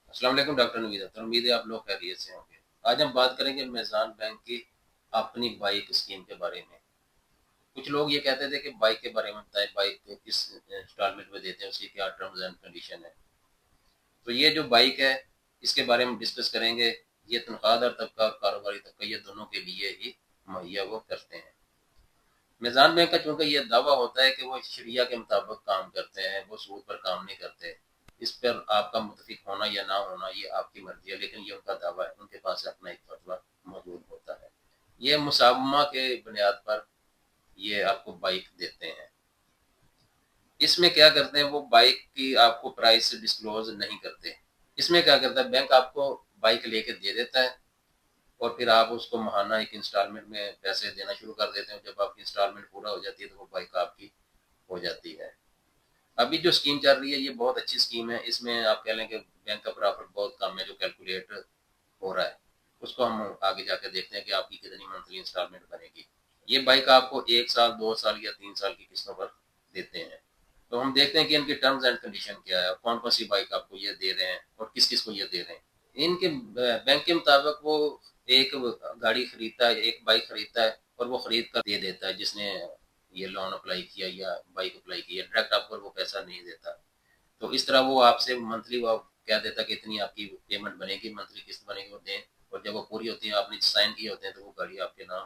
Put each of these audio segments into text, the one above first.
अस्सलाम वालेकुम डॉक्टर नवीद अख्तर। उम्मीद है आप लोग खैरियत से होंगे। आज हम बात करेंगे मेज़ान बैंक की अपनी बाइक स्कीम के बारे में। कुछ लोग ये कहते थे कि बाइक के बारे में बताएं, बाइक किस इंस्टॉलमेंट में देते हैं, उसकी क्या टर्म्स एंड कंडीशन है। तो ये जो बाइक है इसके बारे में डिस्कस करेंगे। ये तनख्वाहदार तबका और कारोबारी तबका ये दोनों के लिए ही मुहैया वो करते हैं। मेज़ान बैंक का चूंकि ये दावा होता है कि वो शरिया के मुताबिक काम करते हैं, वो सूद पर काम नहीं करते। इस पर आपका मुतफिक होना या ना होना ये आपकी मर्जी है, लेकिन ये उनका दावा है, उनके पास अपना एक फतवा मौजूद होता है। ये मुसावमा के बुनियाद पर ये आपको बाइक देते हैं। इसमें क्या करते हैं, वो बाइक की आपको प्राइस डिस्क्लोज नहीं करते। इसमें क्या करता है, बैंक आपको बाइक लेके दे देता है और फिर आप उसको माहाना एक इंस्टॉलमेंट में पैसे देना शुरू कर देते हो। जब आपकी इंस्टॉलमेंट पूरा हो जाती है तो वो बाइक आपकी हो जाती है। अभी जो स्कीम चल रही है ये बहुत अच्छी स्कीम है। इसमें आप कह लें कि बैंक का प्रॉफिट बहुत कम है जो कैलकुलेट हो रहा है। उसको हम आगे जाकर देखते हैं कि आपकी कितनी मंथली इंस्टॉलमेंट बनेगी। ये बाइक आपको 1 साल 2 साल या 3 साल की किस्तों पर देते हैं। तो हम देखते हैं कि इनकी टर्म्स एंड कंडीशन क्या है और कौन कौन सी बाइक आपको ये दे रहे हैं और किस किस को ये दे रहे हैं। इनके बैंक के मुताबिक वो एक गाड़ी खरीदता है, एक बाइक खरीदता है और वो खरीद कर दे देता है जिसने ये लोन अप्लाई किया या बाइक अप्लाई किया। डायरेक्ट आपको वो पैसा नहीं देता। तो इस तरह वो आपसे मंथली वो कह देता कि इतनी आपकी पेमेंट बनेगी, मंथली किस्त बनेगी, वो दें। और जब वो पूरी होती है, आपने साइन किए होते हैं, तो वो गाड़ी आपके नाम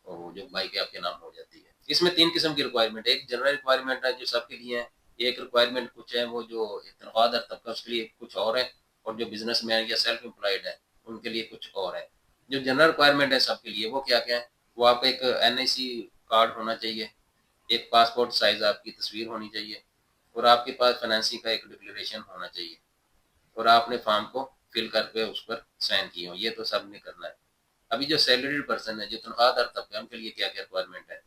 और वो जो बाइक है आपके नाम हो जाती है। इसमें 3 किस्म की रिक्वायरमेंट है। एक जनरल रिक्वायरमेंट है जो सबके लिए है। एक रिक्वायरमेंट कुछ है वो जो तनख्वाहदार तबका उसके लिए कुछ और है। और जो बिजनेसमैन या सेल्फ एम्प्लॉयड है उनके लिए कुछ और है। जो जनरल रिक्वायरमेंट है सबके लिए वो क्या क्या है, वो आपका एक NIC कार्ड होना चाहिए, एक पासपोर्ट साइज आपकी तस्वीर होनी चाहिए और आपके पास फाइनेंसिंग का एक डिक्लेरेशन होना चाहिए और आपने फॉर्म को फिल करके उस पर साइन किए हो। ये तो सब ने करना है। अभी जो सैलरीड पर्सन है, जो तनख्वाहदार तबका है, उनके लिए क्या क्या रिक्वायरमेंट है।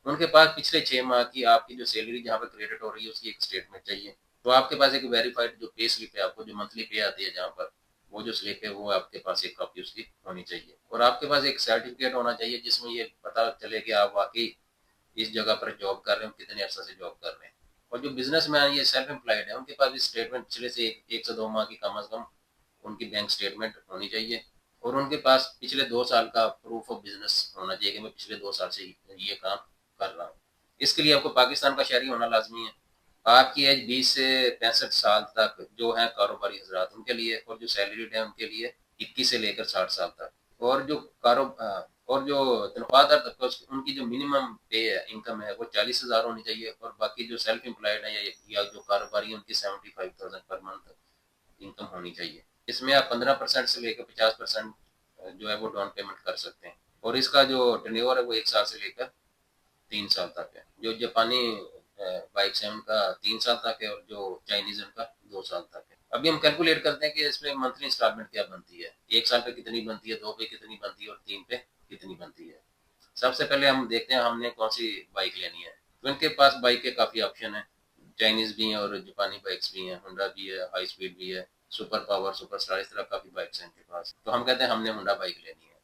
उनके पास पिछले 6 माह की आपकी जो सैलरी जहाँ पर क्रेडिट हो रही है उसकी एक स्टेटमेंट चाहिए। तो आपके पास एक वेरीफाइड जो पे स्लिप है, आपको जो मंथली पे आती है जहाँ पर, वो जो स्लिप है वो आपके पास एक कॉपी उसकी होनी चाहिए। और आपके पास एक सर्टिफिकेट होना चाहिए जिसमें ये पता चले कि आप वाकई इस जगह पर जॉब कर रहे हो, कितने अर्सा से जॉब कर रहे हैं। और जो बिजनेसमैन ये सेल्फ एम्प्लॉयड है उनके पास भी स्टेटमेंट पिछले से 1 से 2 माह की कम अज कम उनकी बैंक स्टेटमेंट होनी चाहिए। और उनके पास पिछले 2 साल का प्रूफ ऑफ बिजनेस होना चाहिए कि मैं पिछले 2 साल से ये काम कर रहा हूँ। इसके लिए आपको पाकिस्तान का शहरी होना लाजमी है। आपकी एज 20 से 65 साल तक जो है कारोबारी हजरात उनके लिए, और जो सैलरीड है उनके लिए 21 से लेकर 60 साल तक। और जो कारो और जो तनख्वाहदार तबका उनकी जो मिनिमम पे है, इनकम है, वो 40,000 होनी चाहिए। और बाकी जो सेल्फ एम्प्लॉयड है या जो कारोबारी है उनकी 75,000 पर मंथ इनकम होनी चाहिए। इसमें आप 15% से लेकर 50% जो है वो डाउन पेमेंट कर सकते हैं। और इसका जो टेन्योर है वो 1 साल से लेकर 3 साल तक है। जो जापानी बाइक्स है उनका 3 साल तक है और जो चाइनीज उनका 2 साल तक है। अभी हम कैलकुलेट करते हैं कि इसमें मंथली इंस्टॉलमेंट क्या बनती है, 1 साल पे कितनी बनती है, 2 पे कितनी बनती है और 3 पे कितनी बनती है। सबसे पहले हम देखते हैं हमने कौन सी बाइक लेनी है। तो इनके पास बाइक के काफ़ी ऑप्शन है। चाइनीज़ भी हैं और जापानी बाइक्स भी हैं, होंडा भी है, हाई स्पीड भी है, सुपर पावर, सुपर स्टार, इस तरह काफ़ी बाइक्स हैं इनके पास। तो हम कहते हैं हमने होंडा बाइक लेनी है।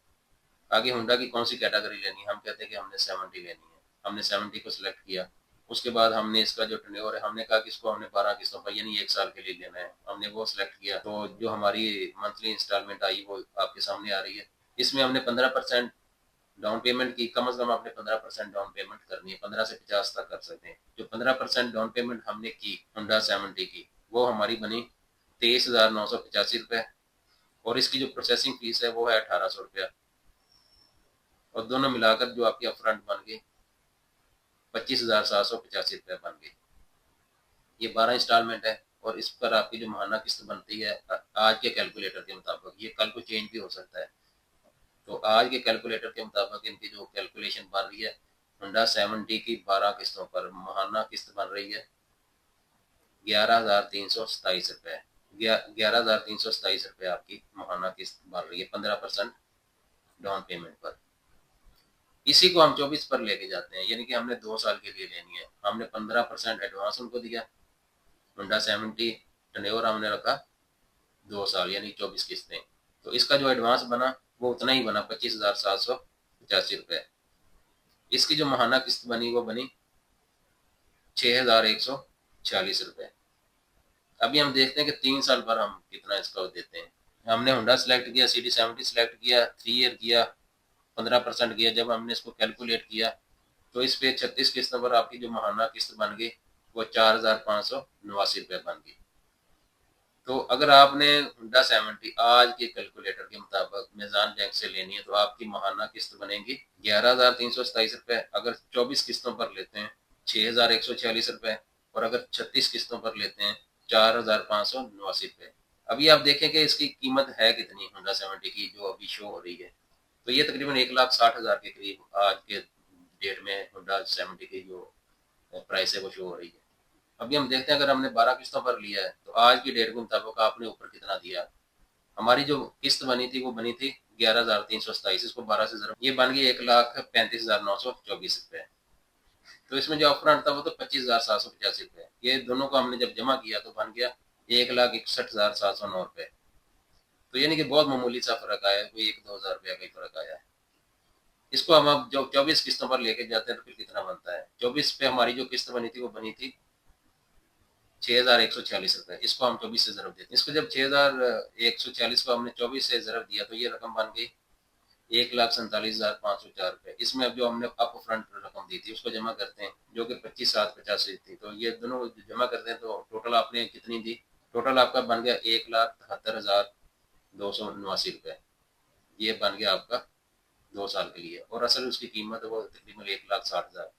आगे होंडा की कौन सी कैटेगरी लेनी है, हम कहते हैं कि हमने 70 लेनी है। हमने 70 को सिलेक्ट किया। उसके बाद हमने इसका जो टेन्योर है, हमने कहा कि इसको हमने 12 किस्तों पर यानी 1 साल के लिए लेना है, हमने वो सिलेक्ट किया। तो जो हमारी मंथली इंस्टॉलमेंट आई वो आपके सामने आ रही है। इसमें हमने 15% डाउन पेमेंट की। कम अज कम आपने 15% डाउन पेमेंट करनी है, 15 से 50 तक कर सकते हैं। जो 15% डाउन पेमेंट हमने की होंडा 70 की, वो हमारी बनी 23,985 रुपये। और इसकी जो प्रोसेसिंग फीस है वो है 1,800 रुपया। और दोनों मिलाकर जो आपकी अपफ्रंट बन गई 25,785 रुपये बन गई। ये 12 इंस्टॉलमेंट है। और इस पर आपकी जो माहाना किस्त बनती है आज के कैलकुलेटर के मुताबिक, ये कल को चेंज भी हो सकता है। तो आज के कैलकुलेटर के मुताबिक इनकी जो कैलकुलेशन बन रही है, होंडा 70 की 12 किस्तों पर माहाना किस्त बन रही है 11,327 रुपये। 11,327 रुपये आपकी माहाना किस्त बन रही है 15% डाउन पेमेंट पर। इसी को हम 24 पर लेके जाते हैं, यानी कि हमने 2 साल के लिए लेनी है। हमने 15% एडवांस उनको दिया, होंडा 70 टेन्योर हमने रखा 2 साल यानी 24 किस्तें। तो इसका जो एडवांस बना वो उतना ही बना 25,785 रुपये। इसकी जो माहाना किस्त बनी वो बनी 6,146 रुपये। अभी हम देखते हैं कि 3 साल पर हम कितना इसका देते हैं। हमने होंडा सेलेक्ट किया, CD70 सेलेक्ट किया, 3 ईयर किया, 15% किया। जब हमने इसको कैलकुलेट किया तो इस पे 36 किस्तों पर आपकी जो महाना किस्त बन गई वो 4,589 रुपये बन गई। तो अगर आपने होंडा 70 आज के कैलकुलेटर के मुताबिक मेजान बैंक से लेनी है तो आपकी महाना किस्त बनेगी 11,327 रुपये। अगर 24 किस्तों पर लेते हैं 6,146 रुपये, और अगर 36 किस्तों पर लेते हैं 4,589 रुपये। अभी आप देखें कि इसकी कीमत है कितनी होंडा 70 की जो अभी शो हो रही है। तो ये तकरीबन 1,60,000 के करीब आज के डेट में होंडा 70 की जो प्राइस है वो शो हो रही है। अभी हम देखते हैं अगर हमने 12 किस्तों पर लिया है तो आज की डेट के मुताबिक आपने ऊपर कितना दिया। हमारी जो किस्त बनी थी वो बनी थी 11,327, इसको 12 से जरा, ये बन गई 1,35,924 रुपये। तो इसमें जो अपफ्रंट था वो तो 25,785 रुपये। ये दोनों को हमने जब जमा किया तो बन गया 1,61,709 रुपये। तो यानी कि बहुत मामूली सा फर्क आया है, कोई 1-2 हज़ार रुपया का ही फर्क आया है। इसको हम अब जो 24 किस्तों पर लेके जाते हैं तो फिर कितना बनता है। 24 पे हमारी जो किस्त बनी थी वो बनी थी 6,146 रुपये। इसको हम 24 से जरब देते हैं। इसको जब 6,146 को हमने 24 से जरब दिया तो ये रकम बन गई 1,47,504 रुपये। इसमें अब जो हमने अप फ्रंट रकम दी थी उसको जमा करते हैं जो कि 25,785 थी। तो ये दोनों जमा करते हैं तो टोटल आपने कितनी दी। टोटल आपका बन गया 1,73,289 रुपये। ये बन गया आपका 2 साल के लिए, और असल उसकी कीमत है वो तकरीबन 1,60,000।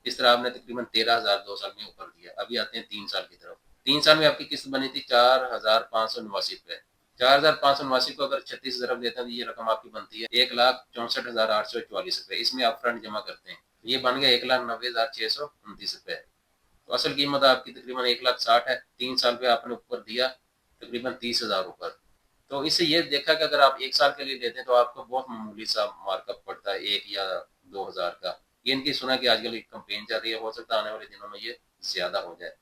इस तरह आपने तकरीबन 13,000 2 साल में ऊपर दिया। अभी आते हैं 3 साल की तरफ। 3 साल में आपकी किस्त बनी थी 4,589 रुपये। 4,589 को अगर 36 जरब देते हैं तो ये रकम आपकी बनती है 1,64,844 रुपये। इसमें आप फ्रंट जमा करते हैं ये बन गया 1,90,629 रुपये। तो असल कीमत आपकी तकरीबन 1,60,000 है। 3 साल पे आपने ऊपर दिया तकरीबन 30,000 ऊपर। तो इससे ये देखा कि अगर आप 1 साल के लिए लेते हैं तो आपको बहुत मामूली सा मार्कअप पड़ता है 1 या 2 हज़ार का। ये इनकी सुना कि आजकल एक कंपेन चल रही है, हो सकता है आने वाले दिनों में ये ज्यादा हो जाए।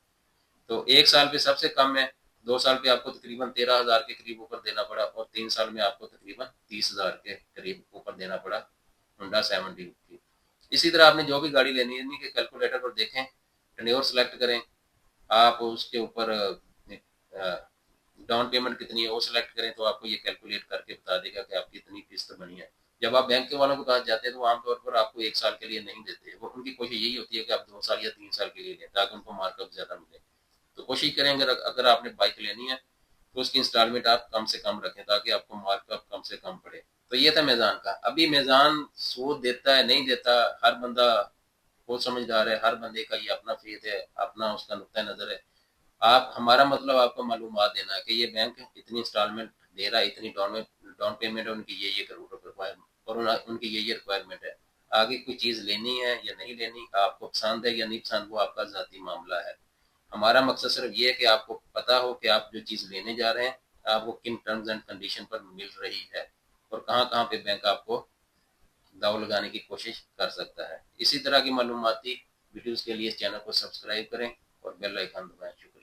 तो 1 साल पे सबसे कम है, 2 साल पे आपको तकरीबन 13,000 के करीब ऊपर देना पड़ा, और 3 साल में आपको तकरीबन 30,000 के करीब ऊपर देना पड़ा होंडा 70 की। इसी तरह आपने जो भी गाड़ी लेनी है इनके कैलकुलेटर पर देखें, टेन्योर सेलेक्ट करें, आप उसके ऊपर डाउन पेमेंट कितनी है वो सिलेक्ट करें तो आपको ये कैलकुलेट करके बता देगा कि आपकी इतनी किस्त बनी है। जब आप बैंक के वालों के पास जाते हैं तो आमतौर पर आपको 1 साल के लिए नहीं देते, वो उनकी कोशिश यही होती है कि आप 2 साल या 3 साल के लिए लें ताकि उनको मार्कअप ज्यादा मिले। तो कोशिश करें अगर आपने बाइक लेनी है तो उसकी इंस्टॉलमेंट आप कम से कम रखें ताकि आपको मार्कअप कम से कम पड़े। तो ये था मेज़ान का। अभी मेज़ान सूद देता है नहीं देता, हर बंदा बहुत समझदार है, हर बंदे का ये अपना फेथ है, अपना उसका नुक्ता नज़र है। आप हमारा मतलब आपको मालूमात देना है कि ये बैंक इतनी इंस्टॉलमेंट दे रहा है, इतनी डाउन पेमेंट है, उनकी ये रिक्वायरमेंट, और उनकी ये रिक्वायरमेंट है। आगे कोई चीज़ लेनी है या नहीं लेनी, आपको पसंद है या नहीं पसंद, वो आपका ज़ाती मामला है। हमारा मकसद सिर्फ ये है कि आपको पता हो कि आप जो चीज़ लेने जा रहे हैं आपको किन टर्म्स एंड कंडीशन पर मिल रही है, और कहाँ कहाँ पे बैंक आपको दाव लगाने की कोशिश कर सकता है। इसी तरह की मालूमाती वीडियोज़ के लिए चैनल को सब्सक्राइब करें और बेल आइकन दबाएं। शुक्रिया।